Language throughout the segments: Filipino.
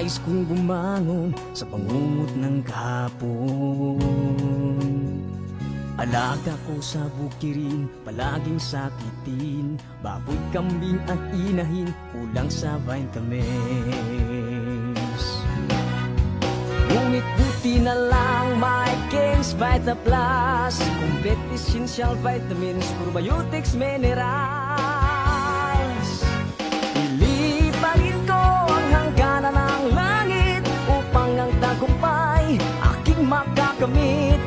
Nais kong bumangon sa pangungot ng kahapon. Alaga ko sa bukirin, palaging sakitin. Baboy, kambing at inahin, kulang sa vitamins. Ngunit buti na lang may King's Vita Plus. Complete essential vitamins, probiotics, minerals. Iliparin ko ang hangganan ng langit upang ang tagumpay aking makakamit.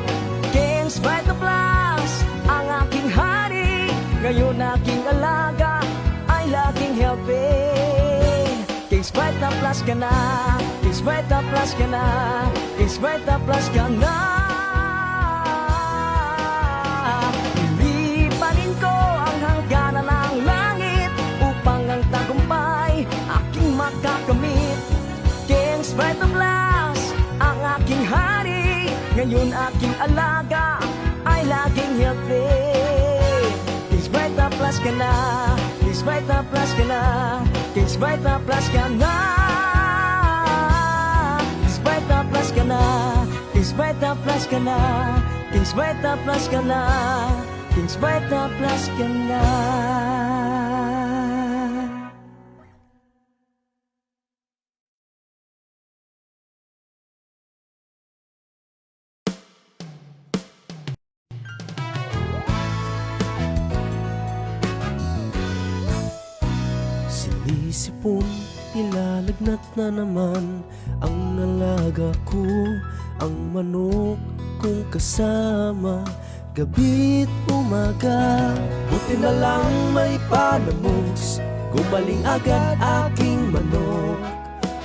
King's Vita Plus, ang aking hari. Ngayon aking alaga ay laging healthy. King's Vita Plus ka na, King's Vita Plus ka na, King's Vita Plus ka na. Iliparin ko ang hangganan ng langit upang ang tagumpay aking makakamit. King's Vita Plus, ang aking hari. Ngayon aking alaga ay laging healthy. King's Vita Plus ka na, King's Vita Plus ka na, King's Vita Plus ka na. King's Vita Plus ka na, King's Vita Plus ka na, King's Vita Plus ka na, King's Vita Plus ka na. Sinisipon, ilalagnat na naman ang nalaga ko, ang manok kong kasama, gabi't umaga. Buti na lang may panamos, gumaling agad aking manok.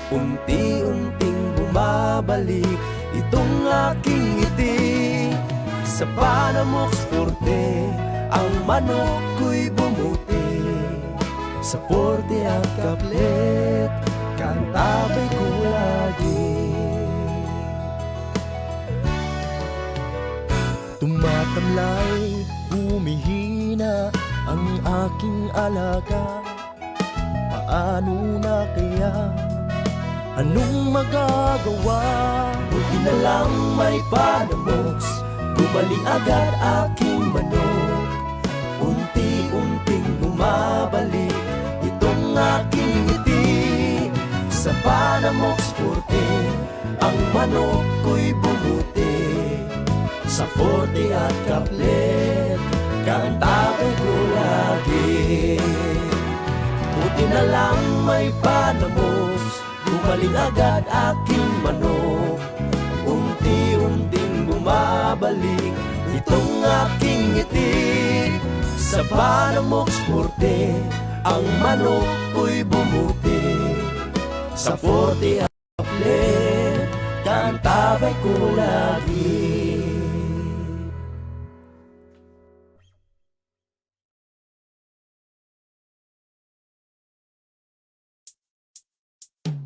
Unti-unting bumabalik itong aking ngiti. Sa Panamox Forte, ang manok ko'y bumuti. Sa Forte at Kaplet, kantabay ko lagi. Tumatamlay, humihina ang aking alaga. Paano na kaya? Anong magagawa? Buti na lang may Panamox, gumaling agad aking manok. Unti-unting bumabalik itong aking ngiti. Sa Panamox Forte, ang manok ko'y bumuti. Sa Forte at Kaplet, kantabay ko lagi. Buti na lang may Panamox, gumaling agad aking manok. Unti-unting bumabalik itong aking ngiti. Sa Panamox Forte, ang manok ko'y bumuti. Sa Forte at Kaplet, kantabay ko lagi.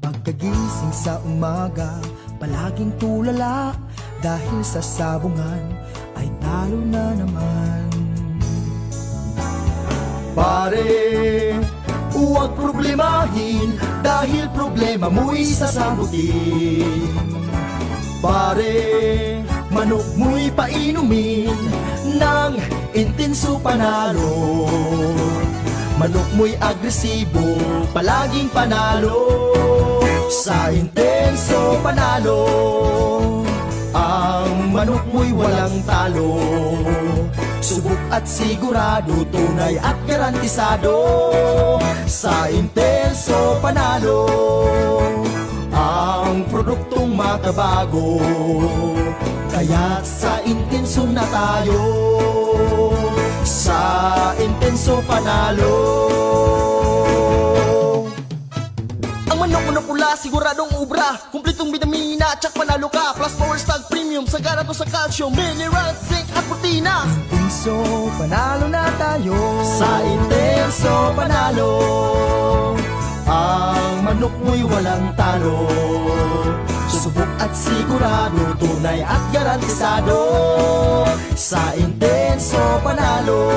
Pagkagising sa umaga, palaging tulala, dahil sa sabungan ay talo na naman. Pare, huwag problemahin, dahil problema mo'y sasagutin. Pare, manok mo'y painumin ng intenso panalo. Manok mo'y agresibo, palaging panalo. Sa intenso panalo, ang manok mo'y walang talo. Subok at sigurado, tunay at garantisado. Sa intenso panalo, ang produktong makabago. Kaya't sa intenso na tayo, sa intenso panalo. Ang manok pula, siguradong ubra, kumpletong vitamina, tsak panalo ka. Plus power stag premium, sagana to sa calcium, minerals, zinc at protina. Intenso panalo na tayo, sa intenso panalo. Ang manok mo'y walang talo. Subok at sigurado, tunay at garantisado. Sa intenso panalo,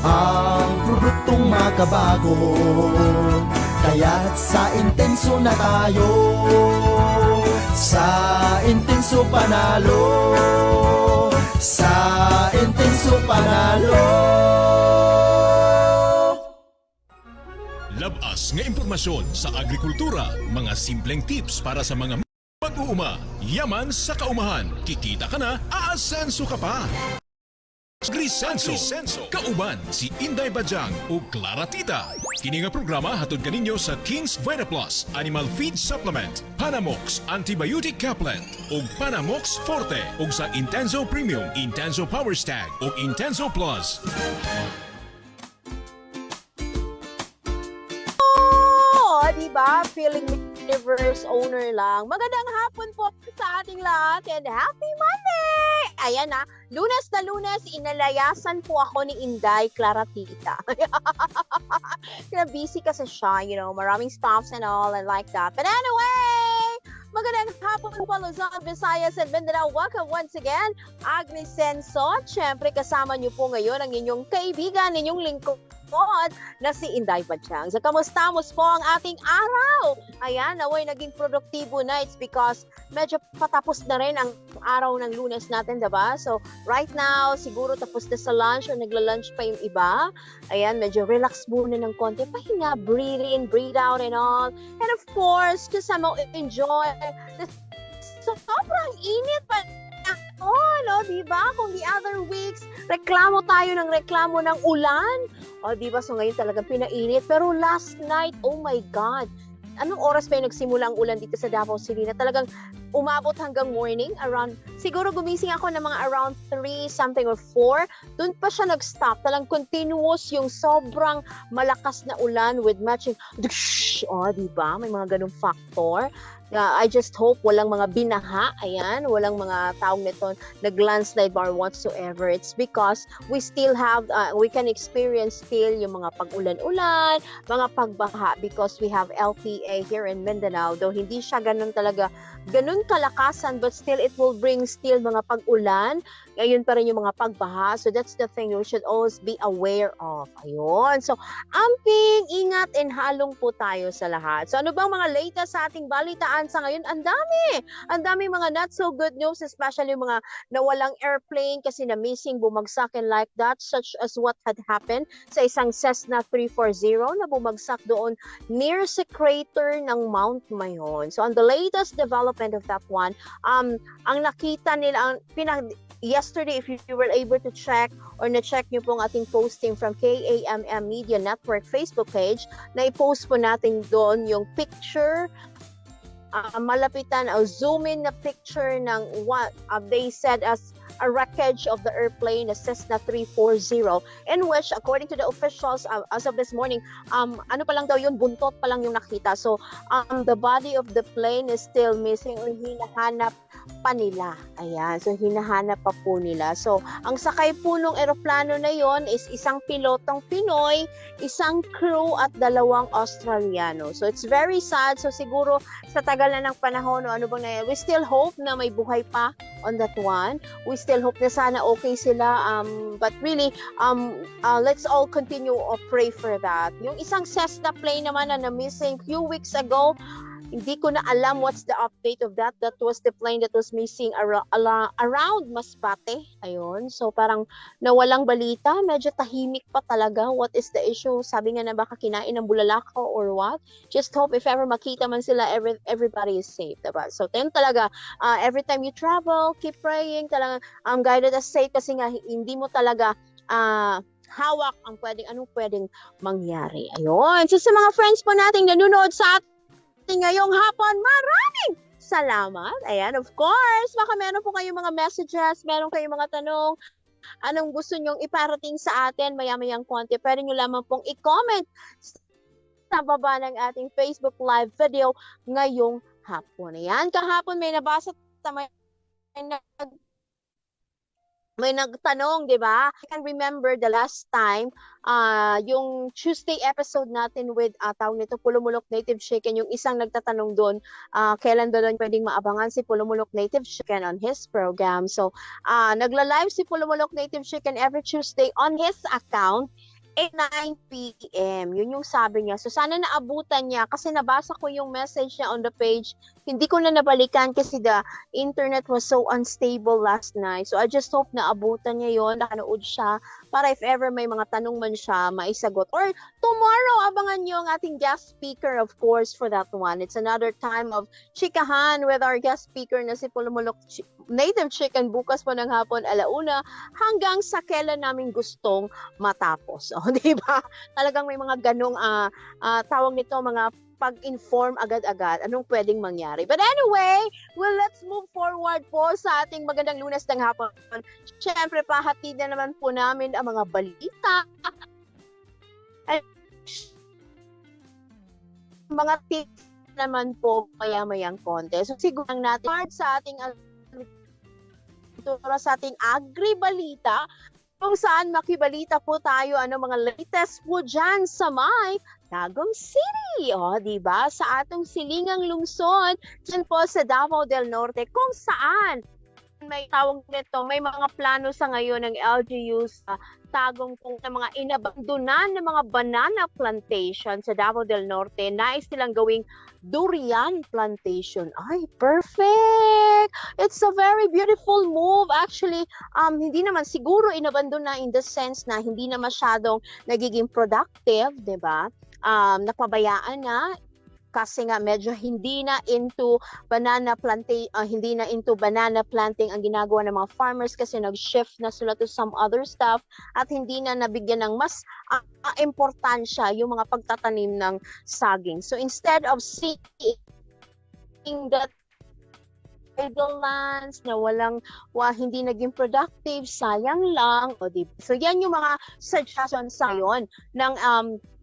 ang produktong makabago. Kaya't sa intenso na tayo, sa intenso panalo, sa intenso panalo. Labas nga impormasyon sa agrikultura, mga simpleng tips para sa mga mag-uuma. Yaman sa kaumahan, kikita ka na, aasenso ka pa. Grisenso, kauban si Inday Bajang o Clara Tita. Kini nga programa hatod kaninyo sa King's Vitaplus Animal Feed Supplement, Panamox Antibiotic Caplet ug Panamox Forte ug sa Intenso Premium, Intenso Power Stag ug Intenso Plus. Diba? Feeling universe owner lang. Magandang hapon po sa ating lahat and happy Monday! Ayan na, Lunes na Lunes, inalayasan po ako ni Inday Clara Tita. Kaya busy kasi siya, you know, maraming stuffs and all and like that. But anyway, magandang hapon po Luzon, Visayas and Mindanao. Welcome once again, Agnes Senso. Siyempre kasama niyo po ngayon ang inyong kaibigan, inyong lingkod na si Inday Bajang. So, kamusta po ang ating araw? Ayan, naway naging produktibo na. It's because medyo patapos na rin ang araw ng Lunes natin, diba? So, right now, siguro tapos na sa lunch o nagla-lunch pa yung iba. Ayan, medyo relax muna ng konti. Pahinga, breathe in, breathe out and all. And of course, kasama enjoy. Sobrang init pa no, diba? Kung the other weeks, reklamo tayo ng reklamo ng ulan. O, diba? So, ngayon talagang pinainit. Pero last night, oh my God, anong oras pa yung nagsimula ang ulan dito sa Davao City na talagang umabot hanggang morning? Around, siguro gumising ako ng mga around 3 something or 4. Doon pa siya nag-stop. Talagang continuous yung sobrang malakas na ulan with matching, oh, diba? May mga ganung factor. I just hope walang mga binaha, ayan, walang mga taong nito nag-landslide or whatsoever. It's because we still have, we can experience still yung mga pag-ulan-ulan, mga pagbaha because we have LPA here in Mindanao. Though hindi siya ganun talaga, ganun kalakasan, but still it will bring still mga pag-ulan. Ngayon pa rin yung mga pagbaha. So that's the thing we should always be aware of. Ayun. So, amping, ingat, and halong po tayo sa lahat. So, ano bang mga latest sa ating balitaan sa ngayon? Ang dami! Ang dami mga not so good news, especially mga nawalang airplane kasi na missing, bumagsak and like that, such as what had happened sa isang Cessna 340 na bumagsak doon near sa crater ng Mount Mayon. So, on the latest development of that one, ang nakita nila, yesterday, if you were able to check or na-check nyo pong ating posting from KAMM Media Network Facebook page, na i-post po natin doon yung picture, malapitan o zoom in na picture ng what they said as a wreckage of the airplane, the Cessna 340, in which, according to the officials, as of this morning, ano pa lang daw yun, buntot pa lang yung nakita. So, the body of the plane is still missing or hinahanap pa nila. Ayan, so hinahanap pa po nila. So, ang sakay po nung eroplano na yon is isang pilotong Pinoy, isang crew at 2 Australiano. So, it's very sad. So, siguro sa tagal na ng panahon, ano bang nangyayari, we still hope na may buhay pa on that one. We still hope na sana okay sila. But really, let's all continue to pray for that. Yung isang Cessna plane naman na missing few weeks ago, hindi ko na alam what's the update of that. That was the plane that was missing around Masbate. Ayun. So parang nawalang balita. Medyo tahimik pa talaga. What is the issue? Sabi nga na baka kinain ng bulalakaw or what? Just hope if ever makita man sila, everybody is safe. Diba? So tayo talaga, every time you travel, keep praying. Talaga, guided us safe kasi nga hindi mo talaga hawak ang anong pwedeng mangyari. Ayun. So sa mga friends po nating nanonood sa ngayong hapon, maraming salamat. Ayan, of course, baka meron po kayong mga messages, meron kayong mga tanong, anong gusto nyong iparating sa atin, maya-mayang konti, pwede nyo lamang pong i-comment sa baba ng ating Facebook live video ngayong hapon. Ayan, kahapon may nabasa may nagtanong, di ba? I can remember the last time, yung Tuesday episode natin with, tawag nito, Pulumulok Native Chicken, yung isang nagtatanong doon, kailan doon pwedeng maabangan si Pulumulok Native Chicken on his program. So, nagla-live si Pulumulok Native Chicken every Tuesday on his account. 9 p.m. Yun yung sabi niya. So sana naabutan niya kasi nabasa ko yung message niya on the page. Hindi ko na nabalikan kasi the internet was so unstable last night. So I just hope na abutan niya yon, nakanood siya para if ever may mga tanong man siya, maisagot. Or tomorrow, abangan niyo ang ating guest speaker of course for that one. It's another time of chikahan with our guest speaker na si Pulumulok Native Chicken bukas po ng hapon alauna hanggang sa kailan namin gustong matapos. O, di ba? Talagang may mga ganong tawag nito, mga pag-inform agad-agad anong pwedeng mangyari. But anyway, well, let's move forward po sa ating magandang Lunes ng hapon. Siyempre, pahatid na naman po namin ang mga balita. Mga tips naman po maya-mayang konti. So siguro lang natin sa ating sa ating agri-balita kung saan makibalita po tayo mga latest po dyan sa may Tagum City. O, diba? Sa atong silingang lungsod dyan po sa Davao del Norte kung saan may tawag nito, may mga plano sa ngayon ng LGU sa Tagum kung na mga inabandonan ng mga banana plantation sa Davao del Norte. Nais silang gawing durian plantation. Ay, perfect! It's a very beautiful move. Actually, hindi naman siguro inabandona in the sense na hindi na masyadong nagiging productive, 'di ba? Napabayaan na kasi nga medyo hindi na into banana planting ang ginagawa ng mga farmers kasi nag-shift na sila to some other stuff at hindi na nabigyan ng mas importansya yung mga pagtatanim ng saging. So instead of seeing that idle lands na hindi naging productive, sayang lang. O, diba? So yan yung mga suggestions sa ngayon ng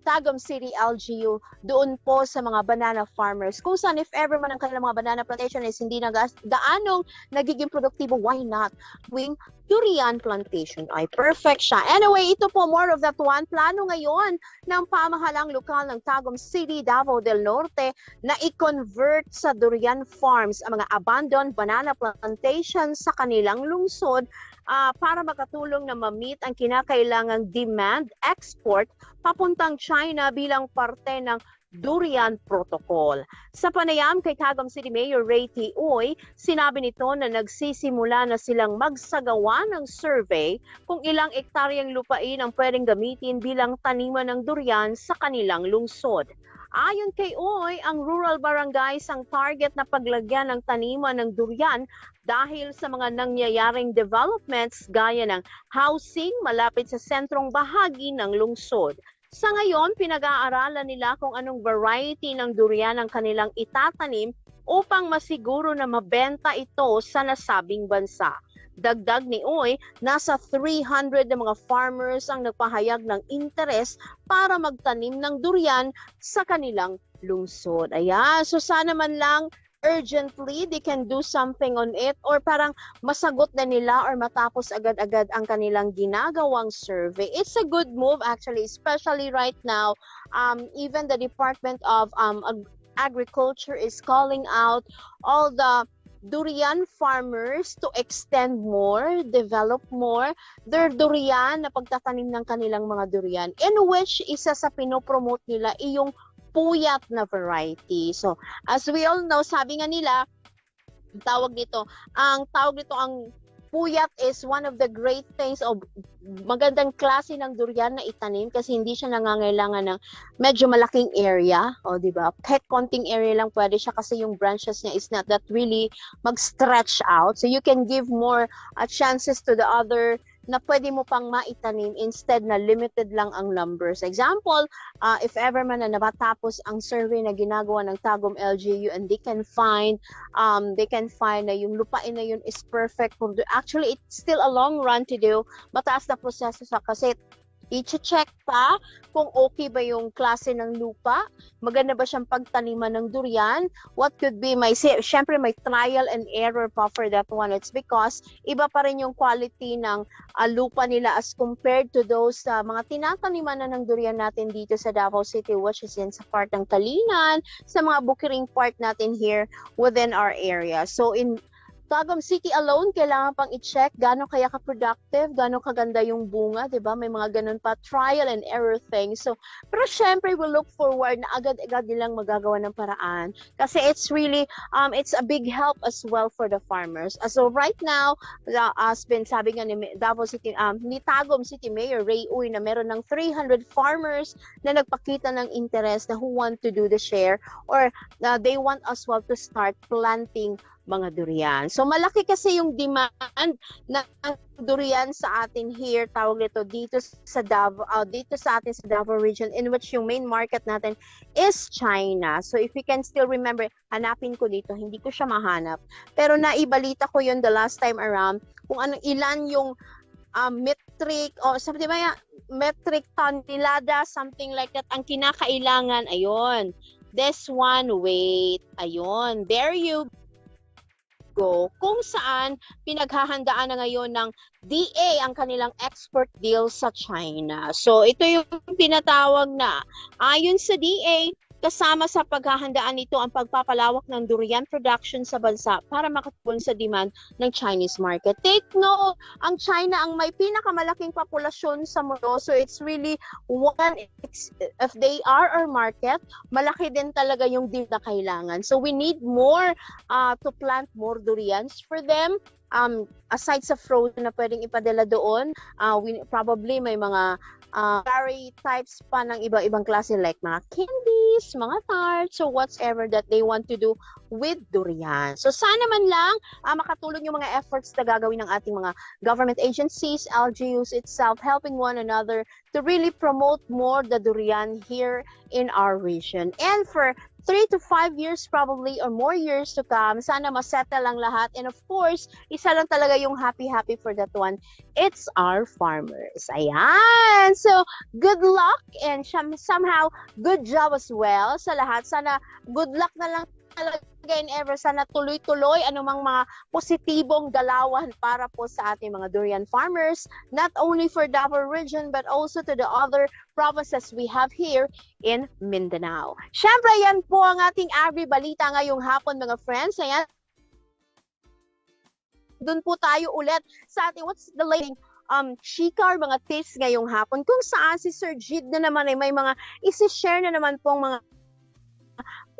Tagum City LGU doon po sa mga banana farmers. Kung saan if ever man ang kanilang mga banana plantation is hindi na gaanong nagiging produktibo, why not doing durian plantation? Ay, perfect siya. Anyway, ito po more of that one. Plano ngayon ng pamahalang lokal ng Tagum City, Davao del Norte na i-convert sa durian farms ang mga abandoned banana plantations sa kanilang lungsod para makatulong na ma-meet ang kinakailangang demand export papuntang China bilang parte ng Durian Protocol. Sa panayam kay Tagum City Mayor Ray T. Uy, sinabi nito na nagsisimula na silang magsagawa ng survey kung ilang ektaryang lupain ang pwedeng gamitin bilang taniman ng durian sa kanilang lungsod. Ayon kay Uy, ang rural barangays ang target na paglagyan ng taniman ng durian dahil sa mga nangyayaring developments gaya ng housing malapit sa sentrong bahagi ng lungsod. Sa ngayon, pinag-aaralan nila kung anong variety ng durian ang kanilang itatanim upang masiguro na mabenta ito sa nasabing bansa. Dagdag ni Uy, nasa 300 na mga farmers ang nagpahayag ng interes para magtanim ng durian sa kanilang lungsod. Ayan, so sana man lang urgently they can do something on it or parang masagot na nila or matapos agad-agad ang kanilang ginagawang survey. It's a good move actually, especially right now. Even the Department of Agriculture is calling out all the durian farmers to extend more, develop more their durian na pagtatanim ng kanilang mga durian, in which isa sa pinopromote nila yung puyat na variety. So, as we all know, sabi nga nila, ang puyat is one of the great things of magandang klase ng durian na itanim kasi hindi siya nangangailangan ng medyo malaking area, o di ba? Kahit konting area lang pwede siya kasi yung branches niya is not that really mag-stretch out. So you can give more chances to the other na pwede mo pang maitanim instead na limited lang ang numbers. Example, if ever man na natatapos ang survey na ginagawa ng Tagum LGU and they can find na yung lupain na yun is perfect. Actually, it's still a long run to do. Mataas na proseso sa kasi i-check pa kung okay ba yung klase ng lupa, maganda ba siyang pagtaniman ng durian, what could be syempre may trial and error pa for that one. It's because iba pa rin yung quality ng lupa nila as compared to those mga tinataniman na ng durian natin dito sa Davao City, which is in sa part ng Talinan, sa mga bukiring part natin here within our area. So in Tagum City alone, kailangan pang i-check gano'n kaya ka-productive, gano'n kaganda yung bunga, di ba? May mga ganun pa, trial and error thing. So, pero syempre, we look forward na agad-agad nilang magagawa ng paraan. Kasi it's really, it's a big help as well for the farmers. So, right now, as been sabi nga ni Davao City, ni Tagum City Mayor Ray Uy na meron ng 300 farmers na nagpakita ng interest na who want to do the share or they want as well to start planting mga durian. So malaki kasi yung demand ng durian sa atin here, tawag nito dito sa Davao, dito sa atin sa Davao region, in which yung main market natin is China. So if you can still remember, hanapin ko dito, hindi ko siya mahanap. Pero naibalita ko yun the last time around kung ilan yung metric o sabi ba metric tonelada, something like that ang kinakailangan. Ayun, this one weight, ayun, there you go, kung saan pinaghahandaan na ngayon ng DA ang kanilang export deal sa China. So ito yung pinatawag na ayon sa DA, kasama sa paghahandaan nito ang pagpapalawak ng durian production sa bansa para makatulong sa demand ng Chinese market. Take note, ang China ang may pinakamalaking populasyon sa mundo. So it's really one, if they are our market, malaki din talaga yung demand na kailangan. So we need more to plant more durians for them. Aside sa frozen na pwedeng ipadala doon, probably may mga berry types pa ng iba-ibang klase like mga candies, mga tarts, so whatever that they want to do with durian. So sana man lang makatulong yung mga efforts na gagawin ng ating mga government agencies, LGUs itself, helping one another to really promote more the durian here in our region. And for 3 to 5 years probably or more years to come, sana masettle ang lahat. And of course, isa lang talaga yung happy for that one. It's our farmers. Ayan! So, good luck and somehow good job as well sa lahat. Sana good luck na lang talaga and ever. Sana tuloy-tuloy anumang mga positibong galawan para po sa ating mga durian farmers, not only for Davao region but also to the other provinces we have here in Mindanao. Syempre, yan po ang ating agri-balita ngayong hapon, mga friends. Ayan. Doon po tayo ulit sa ating what's the latest chika or mga tips ngayong hapon kung saan si Sir Jid na naman ay may mga isi-share na naman pong mga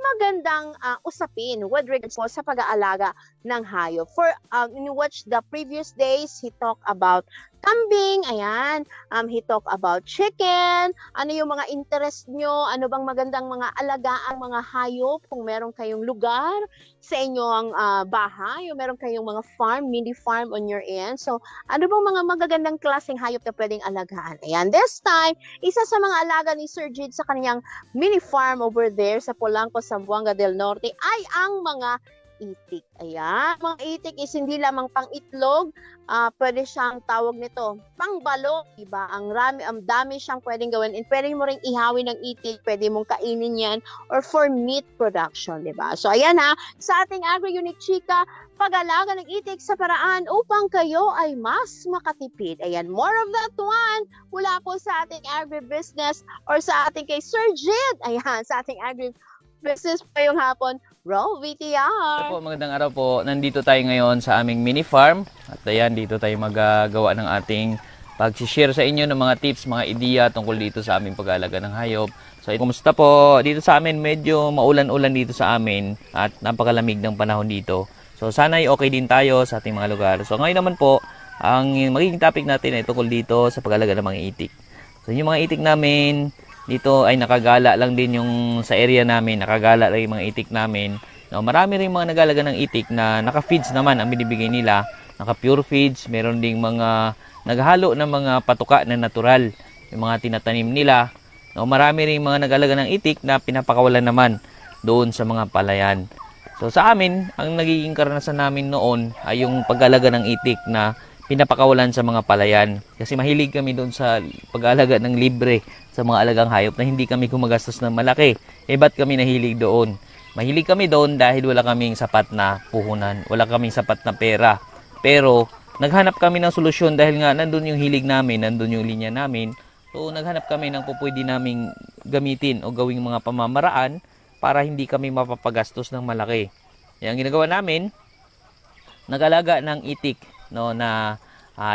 magandang usapin with regards po sa pag-aalaga ng hayop. For in which the previous days, he talked about kambing, ayan, he talked about chicken, ano yung mga interest nyo, ano bang magandang mga alagaang mga hayop kung meron kayong lugar sa inyong bahay, o meron kayong mga farm, mini farm on your end. So, ano bang mga magagandang klaseng hayop na pwedeng alagaan? Ayan, this time, isa sa mga alaga ni Sir Jid sa kanyang mini farm over there sa Polanco, Zamboanga del Norte ay ang mga itik. Ayan, mga itik is hindi lamang pang itlog, pwede siyang tawag nito, pang balot, diba? Ang dami siyang pwedeng gawin, and pwede mo ring ihawin ng itik, pwede mong kainin yan, or for meat production, diba? So ayan sa ating Agri-Unique Chika, pag-alaga ng itik sa paraan upang kayo ay mas makatipid. Ayan, more of that one, mula po sa ating agribusiness or sa ating kay Sir Jid. Ayan, sa ating agribusiness pa yung hapon, Raw VTR. Po, magandang araw po. Nandito tayo ngayon sa aming mini farm. At ayan, dito tayo magagawa ng ating pag-share sa inyo ng mga tips, mga ideya tungkol dito sa aming pag-aalaga ng hayop. So, kumusta po? Dito sa amin, medyo maulan-ulan dito sa amin at napakalamig ng panahon dito. So, sana ay okay din tayo sa ating mga lugar. So, ngayon naman po, ang magiging topic natin ay tungkol dito sa pag-aalaga ng mga itik. So, yung mga itik namin, dito ay nakagala lang din yung sa area namin, nakagala lang yung mga itik namin. No, marami rin mga nagalaga ng itik na naka-feeds naman ang binibigay nila, naka-pure feeds, meron ding mga naghalo ng mga patuka na natural, yung mga tinatanim nila. No, marami rin mga nagalaga ng itik na pinapakawalan naman doon sa mga palayan. So sa amin, ang nagiging karanasan namin noon ay yung pag-alaga ng itik na pinapakawalan sa mga palayan. Kasi mahilig kami doon sa pag-alaga ng libre sa mga alagang hayop na hindi kami gumagastos ng malaki. Ba't kami nahilig doon? Mahilig kami doon dahil wala kaming sapat na puhunan, wala kaming sapat na pera. Pero naghanap kami ng solusyon dahil nga nandun yung hilig namin, nandun yung linya namin. So naghanap kami ng pupwede naming gamitin o gawing mga pamamaraan para hindi kami mapapagastos ng malaki. Ang ginagawa namin, nag-alaga ng itik, no, na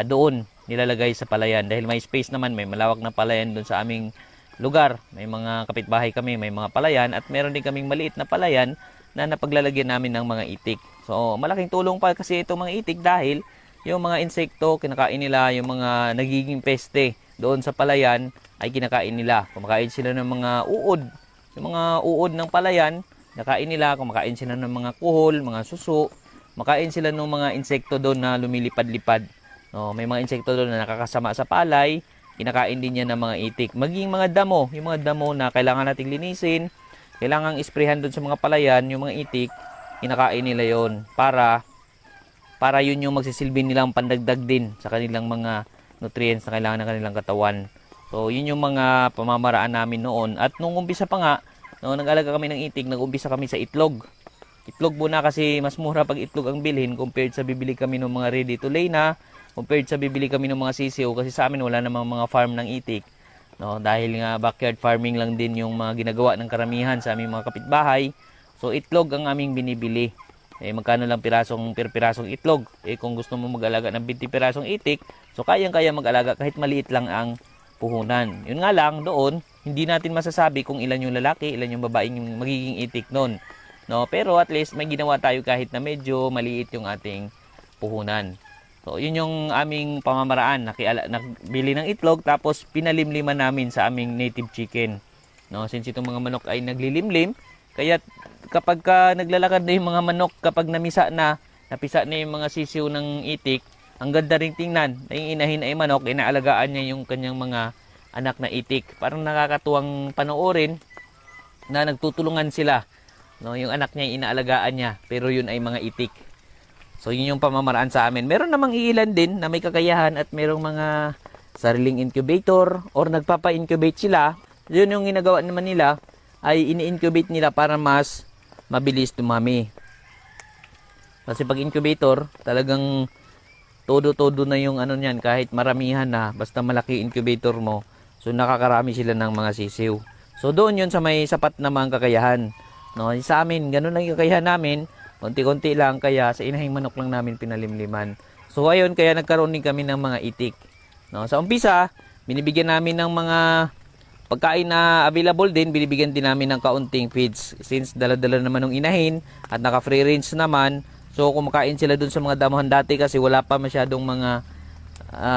doon nilalagay sa palayan. Dahil may space naman, may malawak na palayan doon sa aming lugar. May mga kapitbahay kami, may mga palayan, at meron din kaming maliit na palayan na napaglalagyan namin ng mga itik. So malaking tulong pa kasi itong mga itik dahil yung mga insekto kinakain nila, yung mga nagiging peste doon sa palayan ay kinakain nila. Kumakain sila ng mga uod. Yung mga uod ng palayan, nakain nila. Kumakain sila ng mga kuhol, mga suso. Makain sila ng mga insekto doon na lumilipad-lipad. No, may mga insekto doon na nakakasama sa palay. Kinakain din yan ng mga itik. Maging mga damo, yung mga damo na kailangan nating linisin, kailangan isprehan doon sa mga palayan, yung mga itik, kinakain nila yon para yun yung magsisilbi nilang pandagdag din sa kanilang mga nutrients na kailangan ng kanilang katawan. So yun yung mga pamamaraan namin noon. At nung umpisa pa nga, no, nag-alaga kami ng itik, nag-umpisa kami sa itlog. Itlog muna kasi mas mura pag itlog ang bilhin compared sa bibili kami ng mga ready to lay na, compared sa bibili kami ng mga sisiw, kasi sa amin wala namang mga farm ng itik. No, dahil nga backyard farming lang din yung mga ginagawa ng karamihan sa aming mga kapitbahay. So itlog ang aming binibili. Magkano lang pirasong itlog? Kung gusto mo mag-alaga ng 20 pirasong itik, so kayang-kaya mag-alaga kahit maliit lang ang puhunan. Yun nga lang doon, hindi natin masasabi kung ilan yung lalaki, ilan yung babaeng magiging itik noon. No, pero at least may ginawa tayo kahit na medyo maliit yung ating puhunan. So, yun yung aming pamamaraan. Nagbili ng itlog, tapos pinalimliman namin sa aming native chicken. No, since itong mga manok ay naglilimlim, kaya kapag naglalakad na yung mga manok, kapag napisa na yung mga sisiw ng itik, ang ganda ring tingnan. Yung inahin ay manok, inaalagaan niya yung kanyang mga anak na itik. Parang nakakatuwang panoorin na nagtutulungan sila. No, yung anak niya inaalagaan niya, pero yun ay mga itik. So yun yung pamamaraan sa amin. Meron namang iilan din na may kakayahan at merong mga sariling incubator or nagpapa-incubate sila. Yun yung ginagawa naman nila, ay ini-incubate nila para mas mabilis dumami. Kasi pag incubator, talagang todo-todo na yung ano niyan, kahit maramihan na, basta malaki incubator mo. So nakakarami sila ng mga sisiw. So doon yun sa may sapat na mga kakayahan. No, sa amin, ganun lang yung kakayahan namin. Konti-konti lang, kaya sa inahing manok lang namin pinalimliman. So ayun, kaya nagkaroon din kami ng mga itik. No, sa umpisa, binibigyan namin ng mga pagkain na available din, binibigyan din namin ng kaunting feeds. Since dala-dala naman ng inahin at naka-free range naman, so kumakain sila dun sa mga damuhan dati kasi wala pa masyadong mga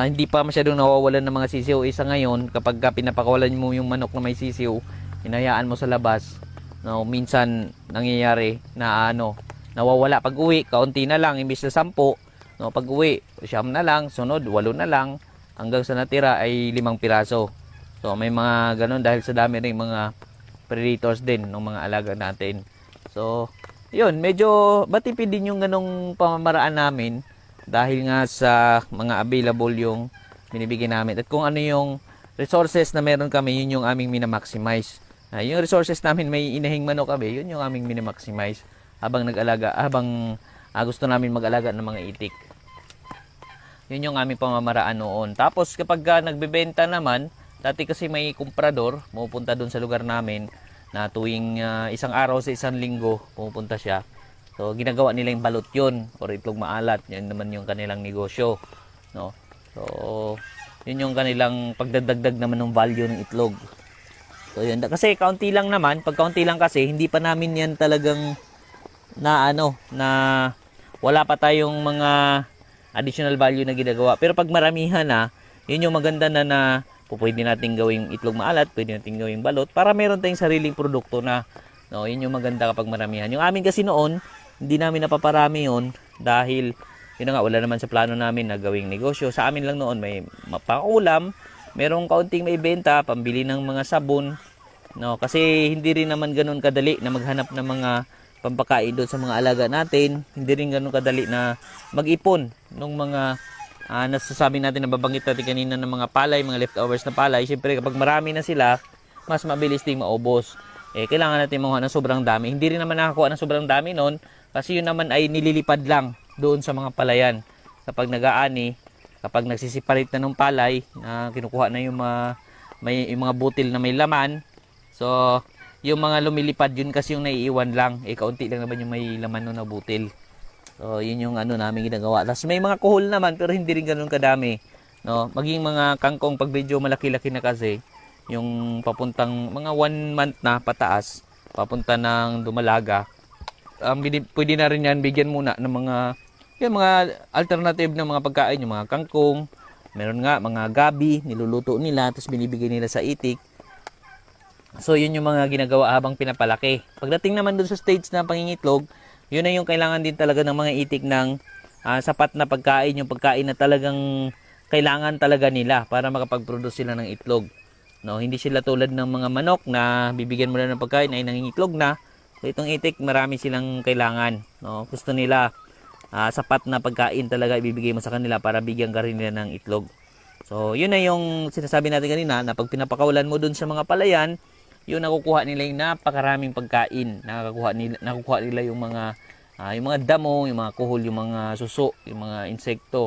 hindi pa masyadong nawawalan ng mga sisiw. Isa ngayon, kapag pinapakawalan mo yung manok na may sisiw, hinayaan mo sa labas. No, minsan nangyayari na nawawala pag uwi, kaunti na lang, imbis na 10, no, pag uwi, 9 na lang, sunod, 8 na lang, hanggang sa natira ay 5 piraso. So may mga ganun dahil sa dami rin mga predators din ng mga alaga natin. So yun, medyo batipid din yung ganung pamamaraan namin dahil nga sa mga available yung binibigyan namin. At kung ano yung resources na meron kami, yun yung aming minamaximize. Yung resources namin, may inahing manok kami, yun yung aming minamaximize habang nag-alaga, habang gusto namin mag-alaga ng mga itik. Yun yung aming pamamaraan noon. Tapos kapag nagbebenta naman, dati kasi may kumprador, pupunta doon sa lugar namin na tuwing isang araw sa isang linggo, pupunta siya. So ginagawa nila yung balot yun or itlog maalat, yun naman yung kanilang negosyo. No? So yun yung kanilang pagdadagdag naman ng value ng itlog. So yun, kasi kaunti lang naman, pag kaunti lang kasi, hindi pa namin yan talagang na wala pa tayong mga additional value na ginagawa. Pero pag maramihan na, yun yung maganda na pwede natin gawing itlog maalat, pwede natin gawing balot, para meron tayong sariling produkto na, no, yun yung maganda kapag maramihan. Yung amin kasi noon, hindi namin napaparami yun, dahil, yun nga, wala naman sa plano namin na gawing negosyo. Sa amin lang noon, may mapaulam, merong kaunting may benta, pambili ng mga sabon, no, kasi hindi rin naman ganoon kadali na maghanap ng mga pampakain doon sa mga alaga natin. Hindi rin ganoon kadali na mag-ipon ng mga nasasabi natin, na babanggit natin kanina ng mga palay, mga leftovers na palay. Siyempre kapag marami na sila, mas mabilis ding maubos. Kailangan natin makuha ng sobrang dami. Hindi rin naman nakakuha ng sobrang dami noon kasi yun naman ay nililipad lang doon sa mga palayan. Kapag nag-aani, kapag nagsisiparate na ng palay, kinukuha na yung mga butil na may laman. So, yung mga lumilipad, yun kasi yung naiiwan lang. Kaunti lang naman yung may laman nun na butil. So, yun yung ano namin ginagawa. Tapos may mga kuhol naman pero hindi rin ganoon kadami, no? Maging mga kangkong pag medyo malaki-laki na kasi, yung papuntang mga 1 month na pataas, papunta ng Dumalaga. Pwede na rin yan bigyan muna ng mga alternative ng mga pagkain, yung mga kangkong, meron nga mga gabi, niluluto nila, tapos binibigay nila sa itik. So, yun yung mga ginagawa habang pinapalaki. Pagdating naman dun sa stage na pangingitlog, yun na yung kailangan din talaga ng mga itik ng sapat na pagkain, yung pagkain na talagang kailangan talaga nila para makapag-produce sila ng itlog. No, hindi sila tulad ng mga manok na bibigyan mo na ng pagkain ay nangingitlog na. So, itong itik, marami silang kailangan. No, gusto nila sapat na pagkain talaga ibibigay mo sa kanila para bigyan ka rin nila ng itlog. So, yun na yung sinasabi natin kanina na pag pinapakawalan mo dun sa mga palayan, yun nakukuha nila yung napakaraming pagkain. Nakukuha nila yung mga damo, yung mga kuhol, yung mga suso, yung mga insekto.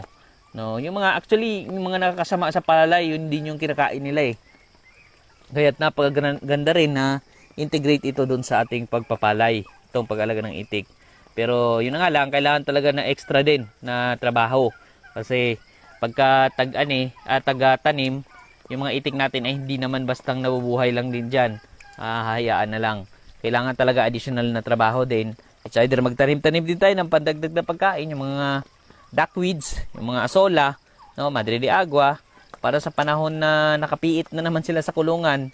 No, yung mga actually yung mga nakakasama sa palay, yun din yung kinakain nila eh. Kaya't napakaganda rin na integrate ito dun sa ating pagpapalay, itong pag-alaga ng itik. Pero yun na nga lang, kailangan talaga na extra din na trabaho. Kasi pagka taga-tanim, yung mga itik natin ay hindi naman bastang nabubuhay lang din dyan. Hahayaan na lang. Kailangan talaga additional na trabaho din. It's either magtanim-tanim din tayo ng pandagdag na pagkain, yung mga duckweeds, yung mga asola, no, madre de agua, para sa panahon na nakapiit na naman sila sa kulungan,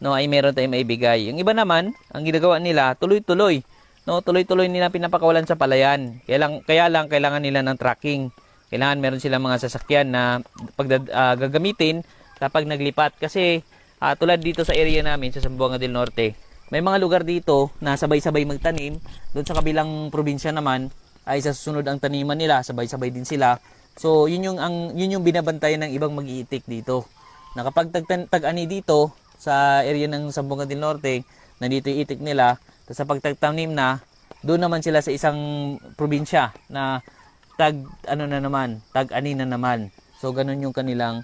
no, ay meron tayong maibigay. Yung iba naman, ang ginagawa nila, tuloy-tuloy. No, tuloy-tuloy nila pinapakawalan sa palayan. Kaya lang kailangan nila ng tracking. Kailangan meron silang mga sasakyan na gagamitin kapag naglipat. Kasi tulad dito sa area namin sa Zamboanga del Norte, may mga lugar dito na sabay-sabay magtanim. Doon sa kabilang probinsya naman ay sa susunod ang taniman nila, sabay-sabay din sila. So, yun yung binabantayan ng ibang mag-iitik dito. Na kapag tag-ani dito sa area ng Zamboanga del Norte, nandito yung itik nila. Tapos sa pagtagtanim na, doon naman sila sa isang probinsya na tag-ani na naman. So, ganun yung kanilang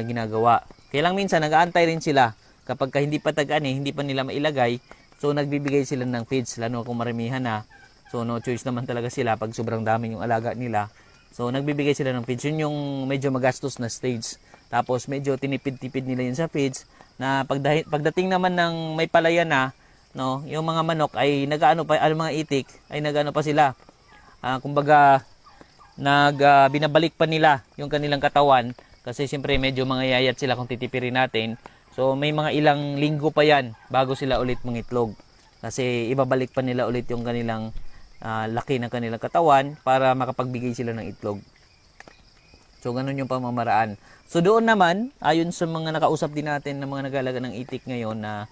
ginagawa. Kaya lang minsan, nag-aantay rin sila. Kapag hindi pa tag-ani, hindi pa nila mailagay, so nagbibigay sila ng feeds, lalo kung maramihan na. So, no choice naman talaga sila pag sobrang dami yung alaga nila. So, nagbibigay sila ng feeds. Yun yung medyo magastos na stage. Tapos, medyo tinipid-tipid nila yun sa feeds. Na pagdating naman ng may palayan na, no, yung mga manok ay mga itik ay nag-ano pa sila. Kumbaga binabalik pa nila yung kanilang katawan kasi siyempre medyo mga yayat sila kung titipirin natin. So may mga ilang linggo pa yan bago sila ulit mangitlog. Kasi ibabalik pa nila ulit yung kanilang laki ng kanilang katawan para makapagbigay sila ng itlog. So ganun yung pamamaraan. So doon naman, ayon sa mga nakausap din natin ng mga nag-aalaga ng itik ngayon na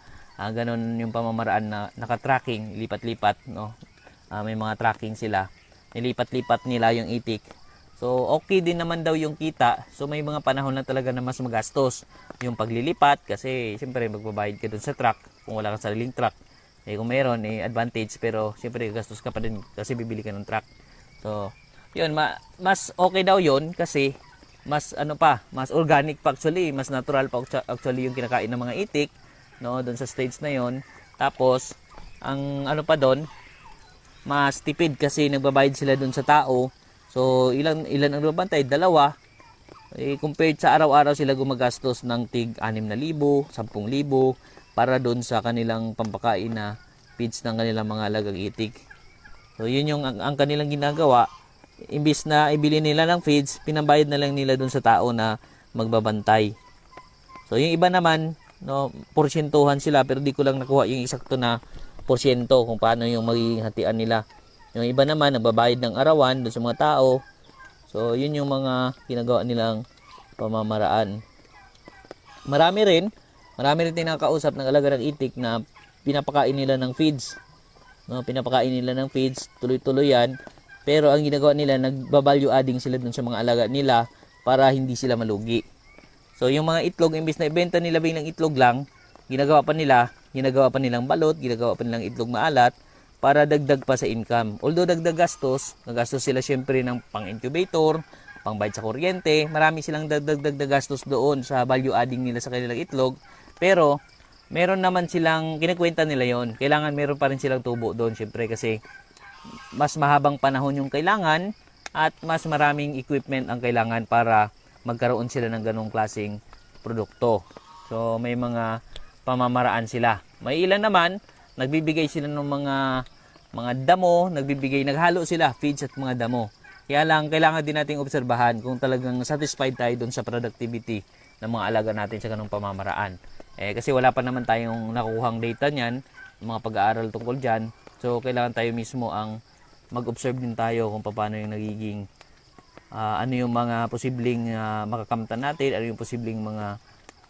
ganun yung pamamaraan na naka-tracking, lipat-lipat, no? May mga tracking sila. Nilipat-lipat nila yung itik. So, okay din naman daw yung kita. So, may mga panahon na talaga na mas magastos yung paglilipat kasi siyempre magbabayad ka dun sa truck kung wala kang sariling truck. Eh, kung mayroon, advantage pero siyempre gastos ka pa din kasi bibili ka ng truck. So, yun, mas okay daw yun kasi mas mas organic pa actually, mas natural pa actually yung kinakain ng mga itik. No, doon sa stage na yon. Tapos ang pa doon, mas tipid kasi nagbabayad sila doon sa tao. So ilan ang babantay? 2. Compared sa araw-araw sila gumagastos ng tig 6,000, 10,000 para doon sa kanilang pampakain na feeds ng kanilang mga alagang itik. So yun yung ang kanilang ginagawa. Imbis na ibili nila ng feeds, pinabayad na lang nila doon sa tao na magbabantay. So yung iba naman, no, porsyentuhan sila pero di ko lang nakuha yung eksakto na porsyento kung paano yung magiging hatian nila. Yung iba naman nagbabayad ng arawan doon sa mga tao. So yun yung mga ginagawa nilang pamamaraan. Marami rin tinakausap ng alaga ng itik na pinapakain nila ng feeds. No, pinapakain nila ng feeds, tuloy-tuloy yan. Pero ang ginagawa nila, nagba-value adding sila doon sa mga alaga nila para hindi sila malugi. So yung mga itlog, imbis na ibenta nila bilang itlog lang, ginagawa pa nilang balot, ginagawa pa nilang itlog maalat para dagdag pa sa income. Although dagdag gastos, nagastos sila syempre ng pang-incubator, pangbayad sa kuryente, marami silang dagdag gastos doon sa value adding nila sa kanilang itlog. Pero meron naman silang, kinikwenta nila yon. Kailangan meron pa rin silang tubo doon syempre kasi mas mahabang panahon yung kailangan at mas maraming equipment ang kailangan para magkaroon sila ng ganong klaseng produkto. So may mga pamamaraan sila. May ilan naman nagbibigay sila ng mga damo, naghalo sila feeds at mga damo. Kaya lang kailangan din nating obserbahan kung talagang satisfied tayo doon sa productivity ng mga alaga natin sa ganung pamamaraan. Kasi wala pa naman tayong nakukuhang data niyan, mga pag-aaral tungkol diyan. So kailangan tayo mismo ang mag-observe din tayo kung paano yung nagiging ano yung mga posibleng makakamtan natin, ano yung posibleng mga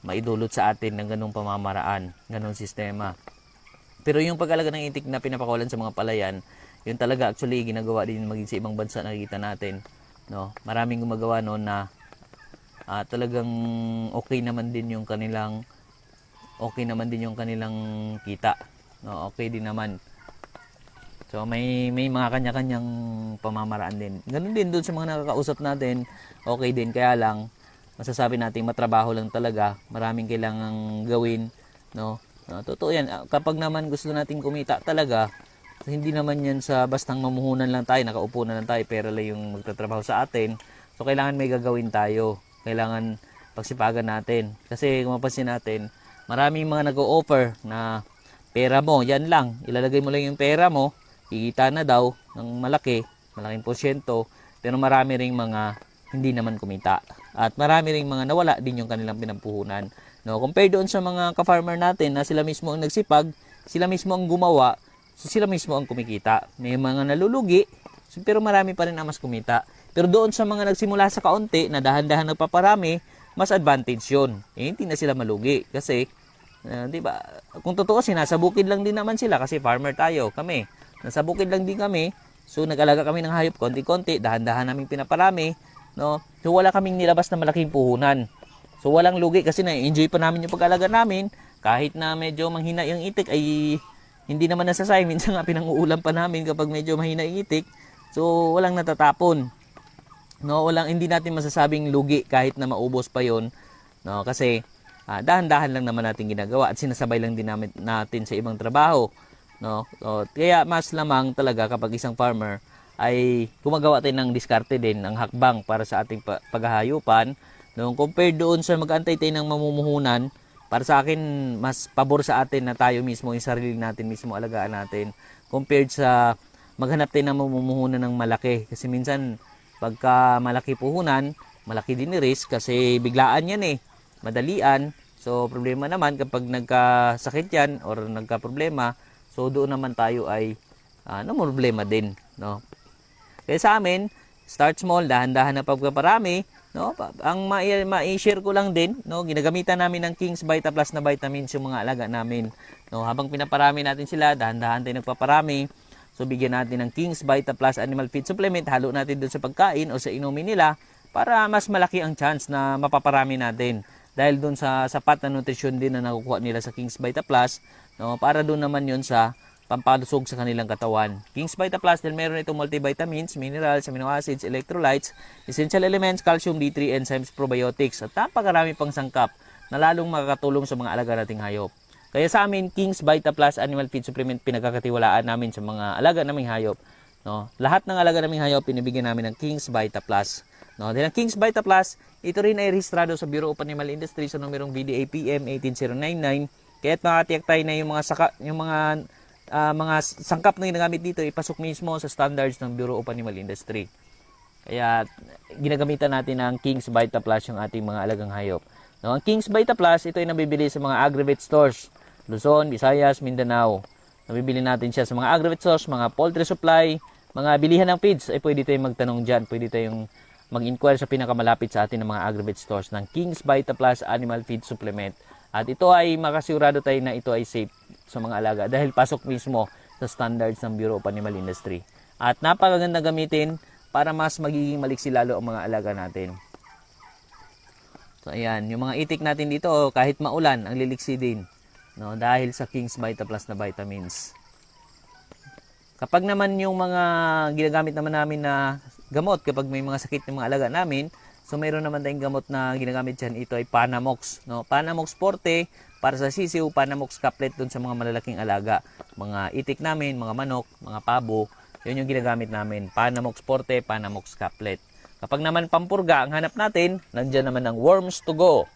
maidulot sa atin ng ganung pamamaraan, ganung sistema. Pero yung pag-alaga ng itik na pinapakawalan sa mga palayan, yun talaga actually ginagawa din maging sa ibang bansa nakikita natin, no? Maraming gumagawa noon na talagang okay naman din yung kanilang kita, no? Okay din naman. So may mga kanya-kanyang pamamaraan din. Ganun din doon sa mga nakakausap natin, okay din, kaya lang masasabi natin matrabaho lang talaga, maraming kailangang gawin, no? Totoo yan. Kapag naman gusto nating kumita talaga, hindi naman yan sa bastang mamuhunan lang tayo, nakaupo na lang tayo, pera lang yung magtatrabaho sa atin. So kailangan may gagawin tayo, kailangan pagsipagan natin. Kasi kung mapansin natin, maraming mga nag-o-offer na pera mo, yan lang, ilalagay mo lang yung pera mo, kikita na daw ng malaking porsyento, pero marami ring mga hindi naman kumita. At marami ring mga nawala din yung kanilang pinampuhunan. No, compare doon sa mga ka-farmer natin na sila mismo ang nagsipag, sila mismo ang gumawa, so sila mismo ang kumikita. May mga nalulugi, pero marami pa rin ang mas kumita. Pero doon sa mga nagsimula sa kaunti, na dahan-dahan nagpaparami, mas advantage yun. Hindi na sila malugi. Kasi, di ba, kung totoo, nasa bukid lang din naman sila kasi farmer tayo, kami. Nasa bukid lang din kami, so nag-alaga kami ng hayop konti-konti, dahan-dahan namin pinaparami, no? So wala kaming nilabas na malaking puhunan. So walang lugi kasi na-enjoy pa namin yung pag-alaga namin. Kahit na medyo manghina yung itik ay hindi naman nasasay. Minsan nga pinang-uulam pa namin kapag medyo mahina yung itik. So walang natatapon. No, hindi natin masasabing lugi kahit na maubos pa yon. No, kasi dahan-dahan lang naman natin ginagawa at sinasabay lang din natin sa ibang trabaho. No? So, kaya mas lamang talaga kapag isang farmer ay gumagawa tayo ng diskarte din, ng hakbang para sa ating paghahayupan. No, compared doon sa mag-antay tayo ng mamumuhunan, para sa akin, mas pabor sa atin na tayo mismo, yung sarili natin mismo, alagaan natin. Compared sa maghanap tayo ng mamumuhunan ng malaki. Kasi minsan, pagka malaki puhunan, malaki din risk kasi biglaan yan madalian. So, problema naman kapag nagkasakit yan or nagka-problema, so doon naman tayo ay problema din. No? Kaya sa amin, start small, dahan-dahan na pagpaparami. No, ang ma-share ko lang din, no, ginagamitan namin ng King's Vita Plus na vitamins yung mga alaga namin. No, habang pinaparami natin sila, dahan-dahan tayo nagpaparami. So bigyan natin ng King's Vita Plus Animal Feed Supplement, halo natin doon sa pagkain o sa inumin nila para mas malaki ang chance na mapaparami natin. Dahil doon sa sapat na nutrisyon din na nakukuha nila sa King's Vita Plus, no, para doon naman 'yon sa pampalusog sa kanilang katawan. King's Vita Plus dahil meron itong multivitamins, minerals, amino acids, electrolytes, essential elements, calcium, D3, enzymes, probiotics at napakarami pang sangkap na lalong makakatulong sa mga alaga nating hayop. Kaya sa amin, King's Vita Plus Animal Feed Supplement pinagkakatiwalaan namin sa mga alaga naming hayop. No? Lahat ng alaga naming hayop pinibigyan namin ng King's Vita Plus. No? Dahil ang King's Vita Plus, ito rin ay rehistrado sa Bureau of Animal Industry sa numerong BDAPM 18099. Kaya't makatiyak tayo na yung mga sangkap na ginagamit dito ipasok mismo sa standards ng Bureau of Animal Industry. Kaya ginagamitan natin ang King's Vita Plus yung ating mga alagang hayop. No, ang King's Vita Plus, ito ay nabibili sa mga Agrivet stores, Luzon, Visayas, Mindanao. Nabibili natin siya sa mga Agrivet stores, mga poultry supply, mga bilihan ng feeds, ay pwede tayong magtanong dyan, pwede tayong mag-inquire sa pinakamalapit sa atin ng mga Agrivet stores ng King's Vita Plus Animal Feed Supplement. At ito ay makasigurado tayo na ito ay safe sa mga alaga dahil pasok mismo sa standards ng Bureau of Animal Industry. At napakaganda gamitin para mas magiging maliksi lalo ang mga alaga natin. So ayan, yung mga itik natin dito kahit maulan ang liliksi din, no, dahil sa King's Vita Plus na vitamins. Kapag naman yung mga ginagamit naman namin na gamot kapag may mga sakit ng mga alaga namin, so mayroon naman tayong gamot na ginagamit dyan, ito ay Panamox. No? Panamox Forte para sa sisiw, Panamox Caplet doon sa mga malalaking alaga. Mga itik namin, mga manok, mga pabo. Yun yung ginagamit namin. Panamox Forte, Panamox Caplet. Kapag naman pampurga, ang hanap natin, nandiyan naman ang Worms to Go.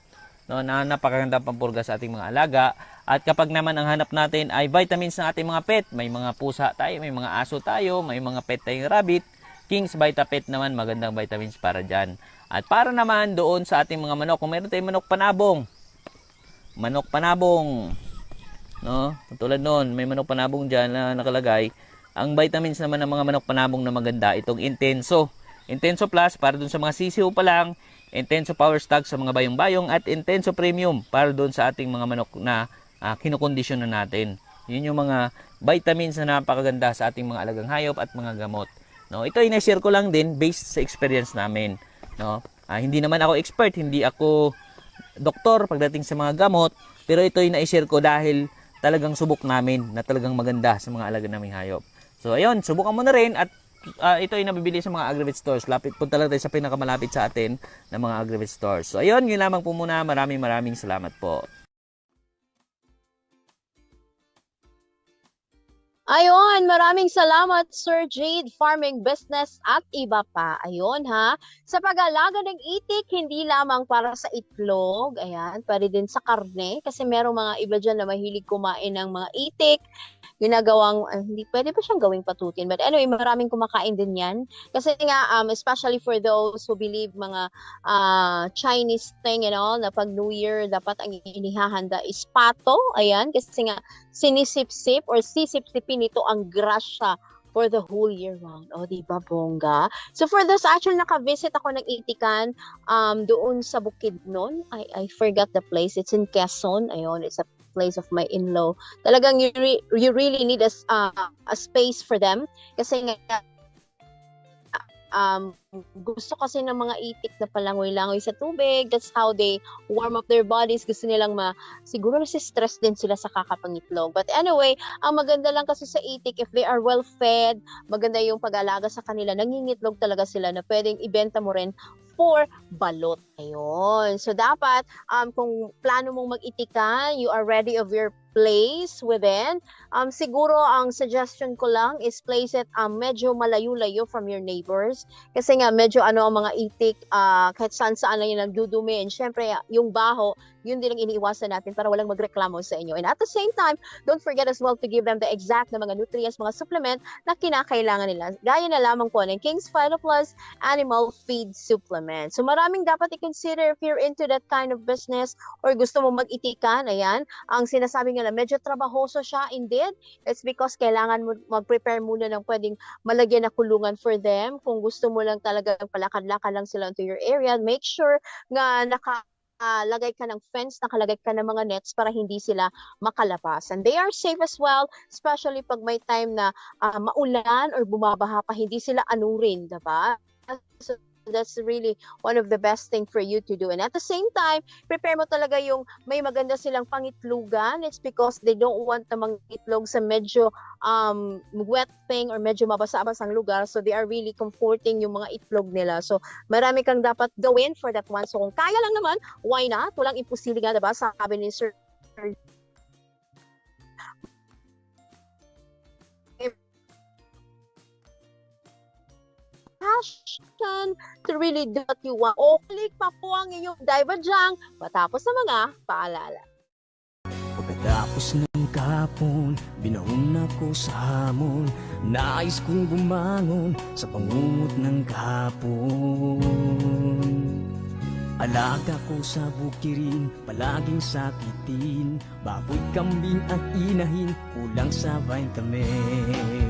No, na napakagandang pampurga sa ating mga alaga. At kapag naman ang hanap natin ay vitamins ng ating mga pet, may mga pusa tayo, may mga aso tayo, may mga pet tayong rabbit, King's Vitapet naman, magandang vitamins para dyan. At para naman doon sa ating mga manok, kung meron tayong manok panabong, no? Tulad noon, may manok panabong dyan na nakalagay. Ang vitamins naman ng mga manok panabong na maganda, itong Intenso. Intenso Plus para doon sa mga sisiw pa lang, Intenso Power Stock sa mga bayong-bayong, at Intenso Premium para doon sa ating mga manok na kinukondisyon na natin. Yun yung mga vitamins na napakaganda sa ating mga alagang hayop at mga gamot. No, ito ay na-share ko lang din based sa experience namin. No, hindi naman ako expert, hindi ako doktor pagdating sa mga gamot, pero ito ay na-share ko dahil talagang subok namin na talagang maganda sa mga alaga naming hayop. So ayun, subukan mo na rin at ito ay nabibili sa mga Agrivet stores. Punta lang tayo sa pinakamalapit sa atin na mga Agrivet stores. So ayun, yun lamang po muna. Maraming salamat po. Ayun, maraming salamat Sir Jade, Farming Business at iba pa. Ayun ha, sa pag-alaga ng itik, hindi lamang para sa itlog, ayan, pwede din sa karne, kasi merong mga iba dyan na mahilig kumain ng mga itik, ginagawang, hindi pwede pa siyang gawing patutin. But anyway, maraming kumakain din yan. Kasi nga, especially for those who believe mga Chinese thing and all, na pag New Year, dapat ang inihahanda is pato, ayan, kasi nga, sinisip-sip or sisip-sipin ito ang grasya for the whole year round. O, diba, bongga? So, for those actually naka-visit ako ng itikan doon sa Bukidnon. I forgot the place. It's in Quezon. Ayun, it's a place of my in-law. Talagang you really need a space for them. Kasi nga, gusto kasi ng mga itik na palangoy-langoy sa tubig. That's how they warm up their bodies. Gusto nilang siguro nasi-stress din sila sa kakapangitlog. But anyway, ang maganda lang kasi sa itik, if they are well fed, maganda yung pag-alaga sa kanila, nangingitlog talaga sila na pwedeng ibenta mo rin for balot. Ayun. So dapat, kung plano mong mag-itikan, you are ready of your place within. Siguro ang suggestion ko lang is place it medyo malayo-layo from your neighbors. Kasi nga medyo ang mga itik kahit saan lang yung nagdudumi. And syempre yung baho, yun din ang iniiwasan natin para walang magreklamo sa inyo. And at the same time, don't forget as well to give them the exact na mga nutrients, mga supplement na kinakailangan nila. Gaya na lamang po ng King's Phytoplus Animal Feed Supplement. So maraming dapat i-consider if you're into that kind of business or gusto mo mag-itikan. Ayan, ang sinasabi nga na medyo trabahoso siya, indeed. It's because kailangan mo mag-prepare muna ng pwedeng malagyan na kulungan for them. Kung gusto mo lang talaga palakad-lakad lang sila into your area, make sure nga nakalagay ka ng fence, nakalagay ka ng mga nets para hindi sila makalabas. And they are safe as well, especially pag may time na maulan or bumabaha pa, hindi sila anurin, diba? So, that's really one of the best thing for you to do. And at the same time, prepare mo talaga yung may maganda silang pangitlugan. It's because they don't want na mangitlog sa medyo wet thing or medyo mabasa-basang lugar. So they are really comforting yung mga itlog nila. So marami kang dapat gawin for that one. So kung kaya lang naman, why not? Walang imposible nga, diba? Sabi ni Sir passion to really do what you want. O click pa po ang inyong Divadyang matapos sa mga paalala. Pagkatapos ng kahapon, binaon ako sa hamon. Nais kong bumangon sa pangungot ng kahapon. Alaga ko sa bukirin, palaging sakitin. Baboy, kambing at inahin, kulang sa vitamins.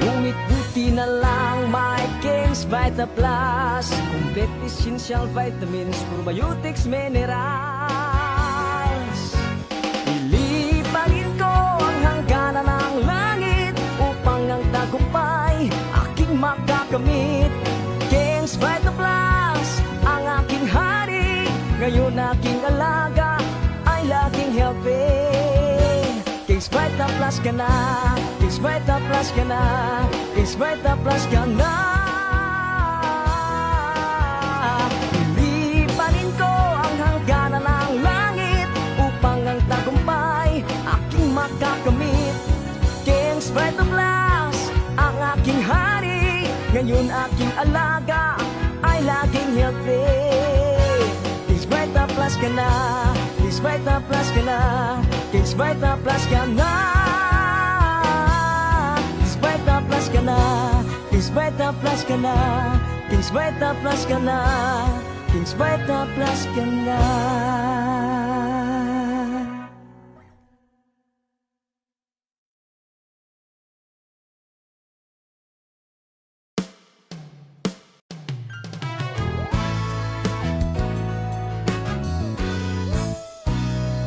Ngunit buti na lang may King's Vita Plus, complete essential vitamins, probiotics, minerals. Ilipanin ko ang hangganan ng langit upang ang tagumpay aking makakamit. King's Vita Plus, ang aking hari, ngayon aking alaga ay laging healthy. King's Vita Plus ka na, King's Vita Plus ka na, King's Vita Plus ka na. Ilipanin ko ang hangganan ng langit upang ang tagumpay aking makakamit. King's Vita Ngayon aking alaga ay laging healthy. Kings Vita Plus ka na, Kings Vita Plus ka na, Kings Vita Plus ka na, Kings Vita Plus ka na, Kings Vita Plus ka na, Kings Vita Plus ka na, Kings Vita Plus ka na.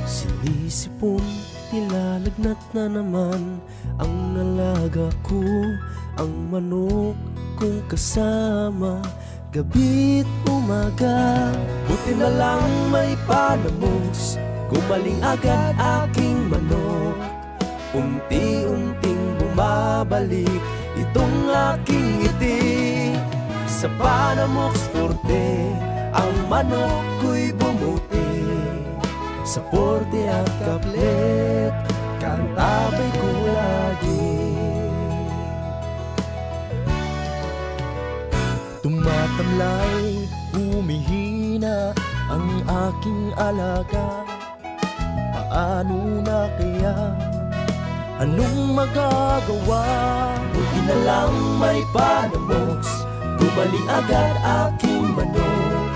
Sinisipon, nilalagnat na naman ang alaga ko, ang manok kong kasama, gabi't umaga. Buti na lang may panamos, gumaling agad aking manok. Unti-unting bumabalik itong aking ngiti. Sa Panamox Forte, ang manok ko'y bumuti. Sa Forte at Kaplet, kantabay ko lagi. Tumatamlay, humihina ang aking alaga. Paano na kaya? Anong magagawa? Buti na lang may Panamox, gumaling agad aking manok.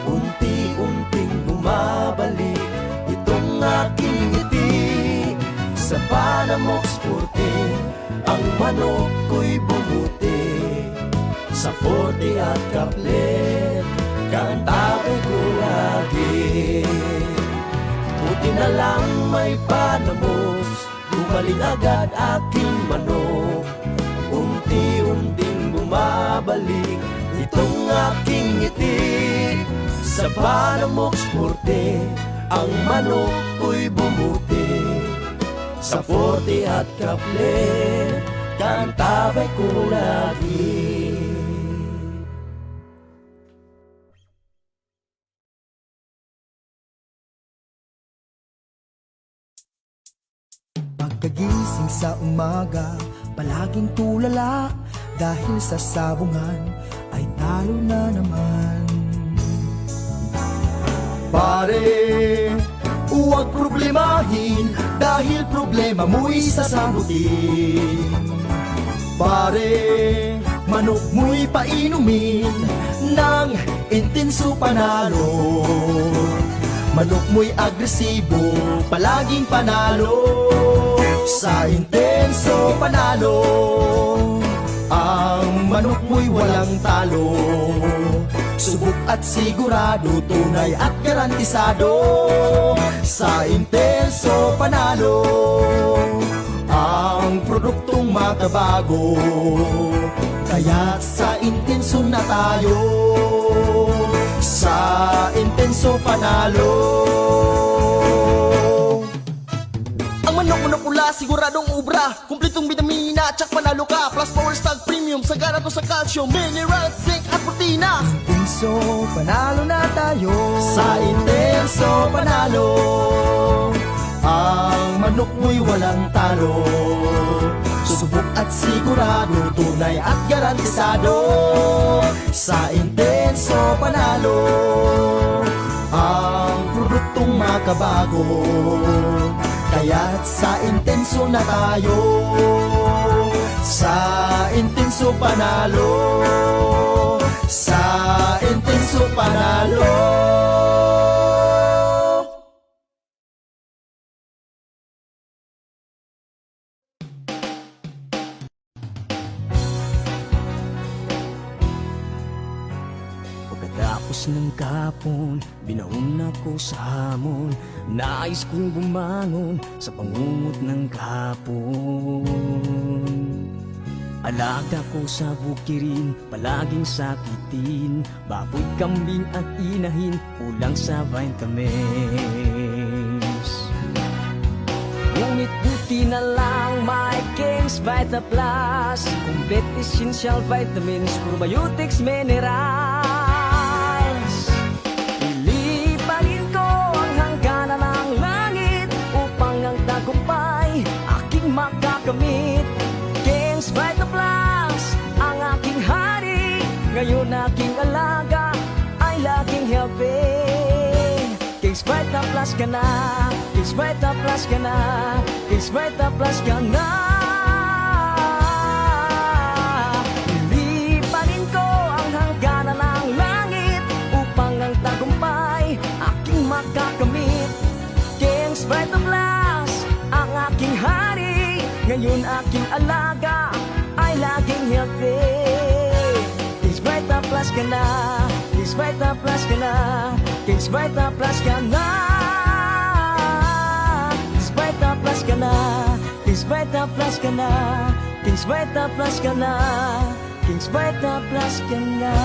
Unti-unting bumabalik itong aking ngiti. Sa Panamox Forte, ang manok ko'y bumuti. Sa Forte at Kaplet, kantabay ko lagi. Buti na lang may Panamox, gumaling agad aking manok. Unti-unting bumabalik itong aking ngiti. Sa Panamox Forte, ang manok ko'y bumuti. Sa Forte at Kaplet, kantabay ko lagi. Pagkagising sa umaga, palaging tulala, dahil sa sabungan ay talo na naman. Pare, huwag problemahin, dahil problema mo'y sasagutin. Pare, manok mo'y painumin ng intenso panalo. Manok mo'y agresibo, palaging panalo. Sa intenso panalo, ang manok mo'y walang talo. Subok at sigurado, tunay at garantisado. Sa intenso panalo, ang produktong makabago. Kaya't sa intenso na tayo, sa intenso panalo. Ang manok pula, siguradong ubra, kumpletong vitamina, tsak panalo ka. Plus Power Stag Premium, sagana to sa calcium, minerals, zinc at protina. Intenso panalo na tayo, sa intenso panalo. Ang manok mo'y walang talo. Subok at sigurado, tunay at garantisado. Sa intenso panalo, ang produktong makabago. Kaya't sa intenso na tayo, sa intenso panalo, sa intenso panalo. Pagkatapos ng kapon, binaon ako sa hamon. Nais kong bumangon sa pangungot ng kapon. Alaga ko sa bukirin, palaging sakitin. Baboy, kambing at inahin, kulang sa vitamins. Ngunit buti na lang may Kings Vita Plus, complete essential vitamins, probiotics, minerals. Ilipagin ko ang hangganan ng langit upang ang tagumpay aking makakamit. Kings Vita Plus, ang aking Ngayon aking alaga ay laging healthy. Kings Vita Plus ka na, Kings Vita Plus ka na, Kings Vita Plus ka na. Ilipanin ko ang hangganan ng langit upang ang tagumpay aking makakamit. Kings Vita Plus ang aking hari, ngayon aking alaga ay laging healthy. Kings Vita Plus ka na, Kings Vita Plus ka na, Kings Vita Plus ka na. Kings Vita Plus ka na, Kings Vita Plus ka na, Kings Vita Plus ka na, Kings Vita Plus ka na.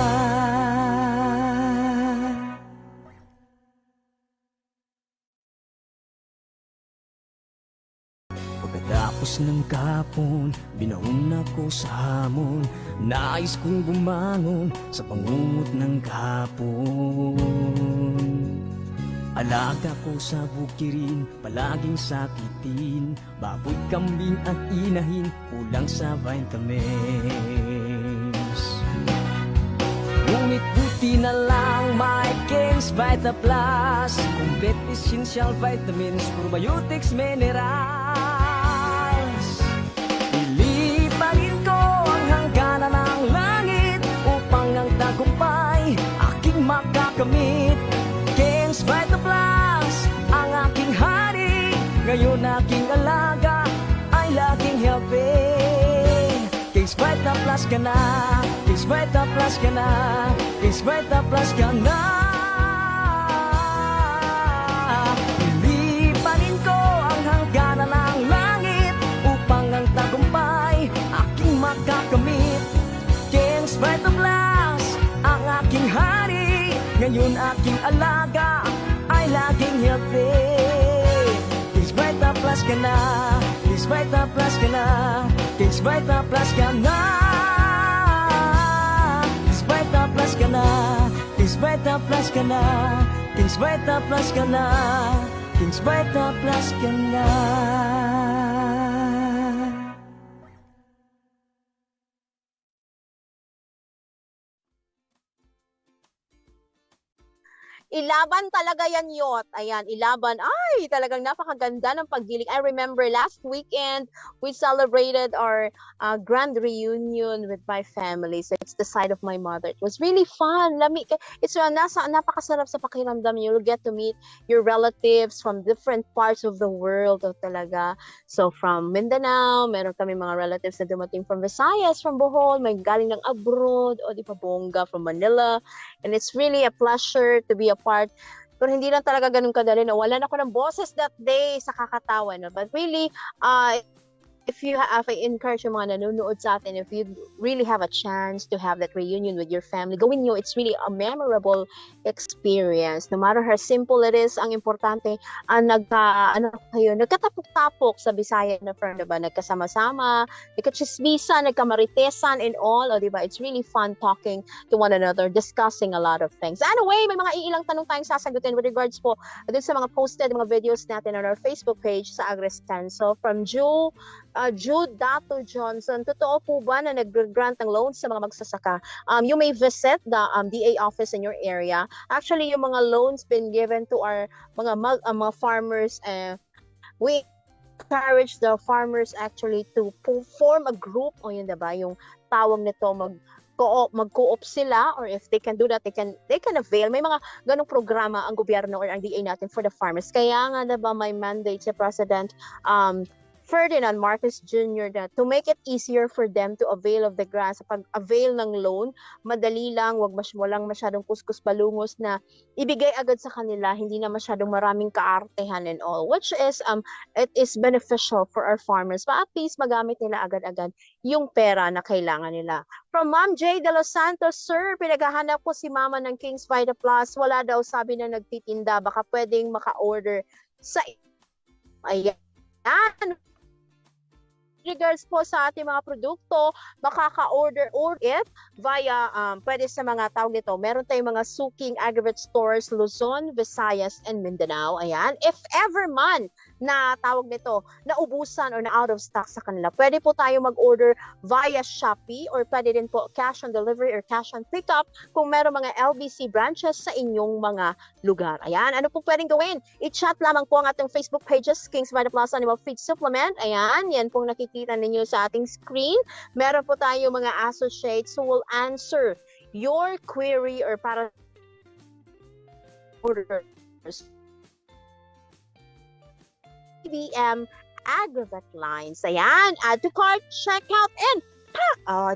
Pagkatapos ng kapon, binahon ako sa hamon. Nais kong bumangon sa pangungot ng kapon. Alaga ko sa bukirin, palaging sakitin. Baboy, kambing at inahin, kulang sa vitamins. Ngunit buti na lang may Kings Vita Plus. Complete essential vitamins, probiotics, minerals. Ilipanin ko ang hangganan ng langit upang ang tagumpay aking makakamit. Kings Vita Plus ang aking hari, ngayon aking alaga ay laging healthy. Kings Vita Plus ka na, Kings Vita Plus ka na, Kings Vita Plus ka na. Ilipanin ko ang hangganan ng langit upang ang tagumpay aking makakamit. Kings Vita Plus ang aking hari, ngayon aking alaga ay laging healthy. Kings Vita Plus ka na, Kings Vita Plus ka na, Kings Vita Plus ka na. Kings Vita Plus ka na, Kings Vita Plus ka na, Kings Vita Plus ka na, Kings Vita Plus ka na. Ilaban talaga yan, Yot. Ayan, ilaban. Ay, talagang napakaganda ng pagdiling. I remember last weekend, we celebrated our grand reunion with my family. So it's the side of my mother. It was really fun. It's napakasarap sa pakiramdam. You'll get to meet your relatives from different parts of the world. Talaga. So from Mindanao, meron kami mga relatives na dumating from Visayas, from Bohol, may galing ng abroad, o di pa Bongga, from Manila. And it's really a pleasure to be a part. Pero hindi lang talaga ganun kadali na wala na ako ng boses that day sa kakatawa. No? But really, if I encourage yung mga nanonood sa atin, if you really have a chance to have that reunion with your family, gawin nyo. It's really a memorable experience. No matter how simple it is, ang importante, nagkatapok-tapok sa Bisaya na friend, diba? Nagkasama-sama, nagkachismisa, nagkamaritesan and all, o diba? It's really fun talking to one another, discussing a lot of things. Anyway, may mga iilang tanong tayong sasagutin with regards po dun sa mga posted, mga videos natin on our Facebook page sa AgriSenso. From Jude Dato Johnson, totoo po ba na nag-grant ng loans sa mga magsasaka? You may visit the DA office in your area. Actually, yung mga loans been given to our mga farmers. We encourage the farmers actually to form a group. O yun, diba? Yung tawag nito, mag-co-op sila, or if they can do that, they can avail. May mga ganong programa ang gobyerno or ang DA natin for the farmers. Kaya nga, diba, may mandate sa President Ferdinand Marcos Jr. to make it easier for them to avail of the grants. Sa pag-avail ng loan, madali lang, walang masyadong kuskus balungos na ibigay agad sa kanila, hindi na masyadong maraming kaartehan and all, which is it is beneficial for our farmers. But at least magamit nila agad-agad yung pera na kailangan nila. From Ma'am J. De Los Santos, Sir, pinaghahanap ko si Mama ng Kings Vita Plus. Wala daw, sabi na nagtitinda. Baka pwedeng maka-order sa... Ayan. Regards po sa ating mga produkto, makaka-order it via, pwede sa mga tawag nito, meron tayong mga suking aggregate stores, Luzon, Visayas, and Mindanao. Ayan. If ever man na tawag nito, naubusan or na out of stock sa kanila. Pwede po tayo mag-order via Shopee or pwede din po cash on delivery or cash on pickup kung meron mga LBC branches sa inyong mga lugar. Ayan, ano po pwedeng gawin? I-chat lamang po ang ating Facebook pages, Kings Vitaplus Animal Feed Supplement. Ayan, yan pong nakikita ninyo sa ating screen. Meron po tayo mga associates who will answer your query or para orders. BBM Agravet lines. Ayan, add to cart, checkout, and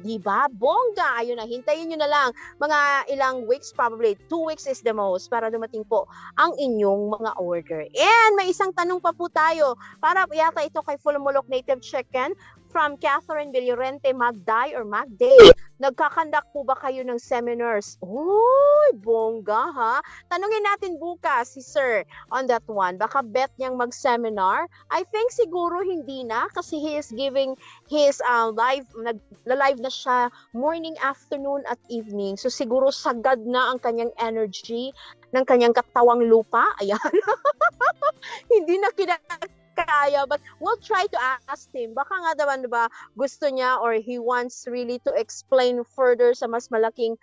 diba? Bongga! Ayun na, hintayin nyo na lang. Mga ilang weeks, probably 2 weeks is the most para dumating po ang inyong mga order. And may isang tanong pa po tayo. Para yata ito kay Fulmolok Native Chicken from Catherine Villorente Magday or Magday. Nagkakandak po ba kayo ng seminars? Uy, bongga ha? Tanungin natin bukas si Sir on that one. Baka bet niyang mag-seminar. I think siguro hindi na kasi he is giving his live, nag-live na siya morning, afternoon at evening. So siguro sagad na ang kanyang energy ng kanyang katawang lupa. Ayan. Hindi na kaya, but we'll try to ask him. Baka nga naman, diba, gusto niya or he wants really to explain further sa mas malaking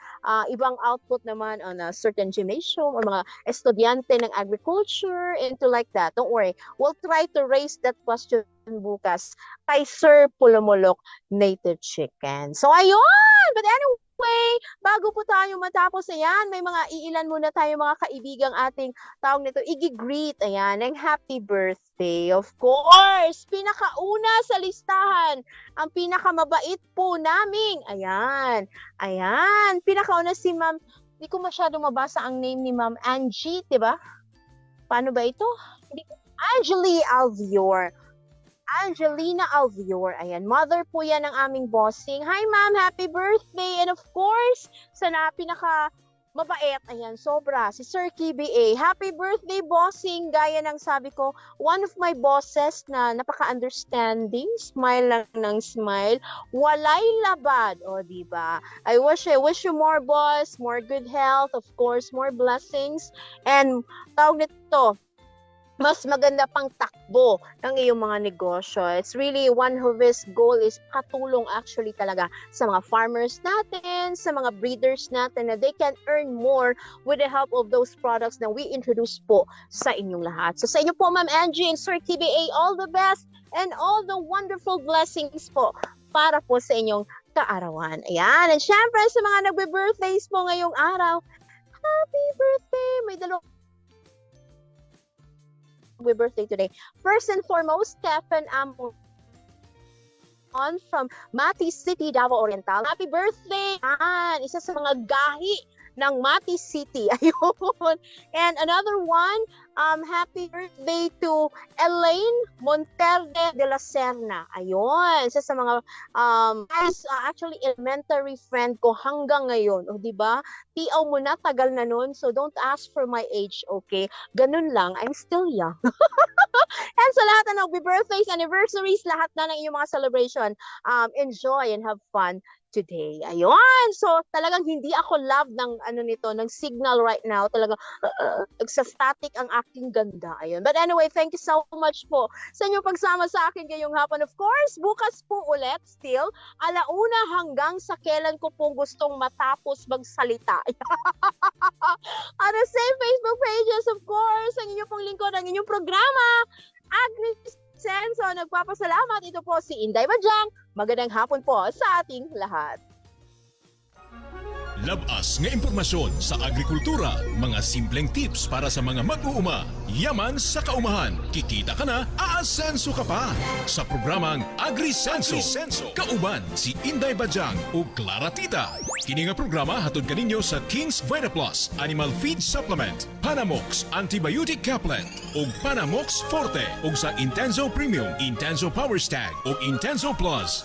ibang output naman on a certain gymnasium or mga estudyante ng agriculture, into like that. Don't worry. We'll try to raise that question bukas kay Sir Pulumulok Native Chicken. So, ayun! But anyway, bago po tayo matapos, ayan, may mga iilan muna tayo mga kaibigang ating tawag nito, i-greet, ayan, ng happy birthday. Of course, pinakauna sa listahan, ang pinakamabait po naming, ayan, pinakauna si Ma'am, hindi ko masyadong mabasa ang name ni Ma'am Angie, diba? Paano ba ito? Angelina Alvior. Ayan, mother po yan ng aming bossing. Hi ma'am, happy birthday. And of course, sana pinaka mabait. Ayan, sobra. Si Sir KBA. Happy birthday, bossing. Gaya ng sabi ko, one of my bosses na napaka-understanding. Smile lang ng smile. Walay labad. O, diba? I wish you more, boss. More good health. Of course, more blessings. And tawag nito, mas maganda pang takbo ng iyong mga negosyo. It's really one of his goal is katulong actually talaga sa mga farmers natin, sa mga breeders natin na they can earn more with the help of those products na we introduce po sa inyong lahat. So sa inyo po Ma'am Angie and Sir TBA, all the best and all the wonderful blessings po para po sa inyong kaarawan. Ayan, and syempre sa mga nagbe-birthdays po ngayong araw, happy birthday! May dalawang birthday today. First and foremost, Stephen Amon from Mati City, Davao Oriental. Happy birthday! Isa sa mga gahi ng Mati City. Ayun. And another one, happy birthday to Elaine Monterde de la Serna. Ayun. Isa sa mga actually elementary friend ko hanggang ngayon. O, diba? Tiaw mo na, tagal na nun. So don't ask for my age, okay? Ganun lang. I'm still young. And sa lahat na nagbe-birthdays, anniversaries, lahat na ng iyong mga celebration, enjoy and have fun today. Ayun. So, talagang hindi ako love ng ng signal right now. Talagang nagsa-static ang aking ganda. Ayun. But anyway, thank you so much po sa inyong pagsama sa akin ngayong hapon. Of course, bukas po ulit, still, alauna hanggang sa kailan ko pong gustong matapos magsalita. On the same Facebook pages, of course, ang inyong pong lingkod, ang inyong programa, Agnes Senso, nagpapasalamat. Ito po si Inday Bajang. Magandang hapon po sa ating lahat. Labas nga impormasyon sa agrikultura, mga simpleng tips para sa mga mag-uuma. Yaman sa kaumahan, kikita ka na, aasenso ka pa. Sa programang AgriSenso, kauban si Inday Bajang o Clara Tita. Kini nga programa hatod kaninyo sa Kings Vitaplus Animal Feed Supplement, Panamox Antibiotic Caplet o Panamox Forte o sa Intenso Premium, Intenso Power Stag o Intenso Plus.